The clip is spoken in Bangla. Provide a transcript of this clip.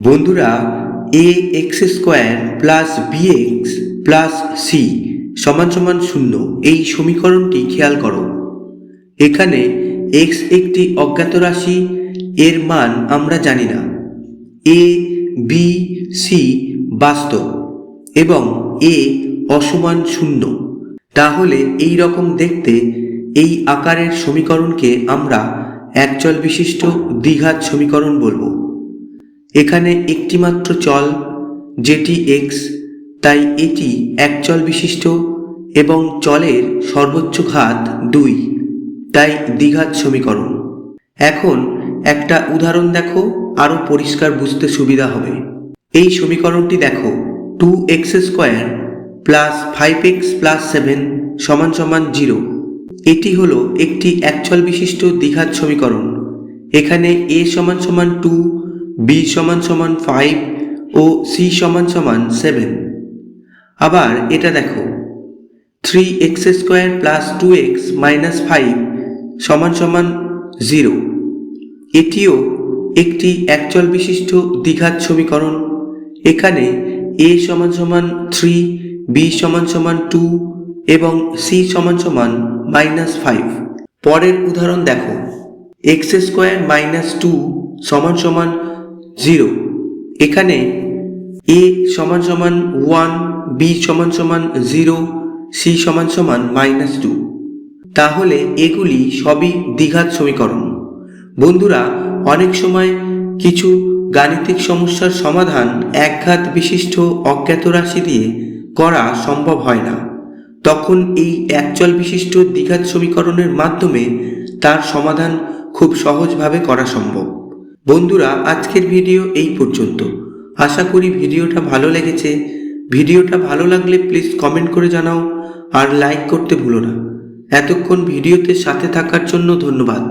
বন্ধুরা, A x square plus B x plus C সমান সমান 0 এই সমীকরণটি খেয়াল করো। এখানে এক্স একটি অজ্ঞাত রাশি, এর মান আমরা জানি না। এ বি সি বাস্তব এবং এ অসমান 0। তাহলে এই রকম দেখতে এই আকারের সমীকরণকে আমরা একচল বিশিষ্ট দ্বিঘাত সমীকরণ বলবো। এখানে একটিমাত্র চল যেটি এক্স, তাই এটি একচল বিশিষ্ট এবং চলের সর্বোচ্চ ঘাত 2, তাই দ্বিঘাত সমীকরণ। এখন একটা উদাহরণ দেখো, আরও পরিষ্কার বুঝতে সুবিধা হবে। এই সমীকরণটি দেখো, 2x square plus 5x plus 7 সমান সমান 0। এটি হলো একটি একচল বিশিষ্ট দ্বিঘাত সমীকরণ। এখানে a সমান সমান 2, b সমান সমান 5 ও c সমান সমান 7। আবার এটা দেখো, 3x square plus 2x minus 5 সমান সমান 0। এটিও একটি একচল বিশিষ্ট দ্বিঘাত সমীকরণ। এখানে a সমান সমান 3, b সমান সমান 2 এবং c সমান সমান মাইনাস 5। পরের উদাহরণ দেখো, x স্কোয়ার মাইনাস 2 সমান সমান 0। এখানে a সমান সমান 1, b সমান সমান 0, c সমান সমান মাইনাস 2। তাহলে এগুলি সবই দ্বিঘাত সমীকরণ। বন্ধুরা, অনেক সময় কিছু গাণিতিক সমস্যার সমাধান একঘাত বিশিষ্ট অজ্ঞাত রাশি দিয়ে করা সম্ভব হয় না, তখন এই একচল বিশিষ্ট দ্বিঘাত সমীকরণের মাধ্যমে তার সমাধান খুব সহজভাবে করা সম্ভব। বন্ধুরা, আজকের ভিডিও এই পর্যন্ত। আশা করি ভিডিওটা ভালো লেগেছে। ভিডিওটা ভালো লাগলে প্লিজ কমেন্ট করে জানাও আর লাইক করতে ভুলো না। এতক্ষণ ভিডিওতে সাথে থাকার জন্য ধন্যবাদ।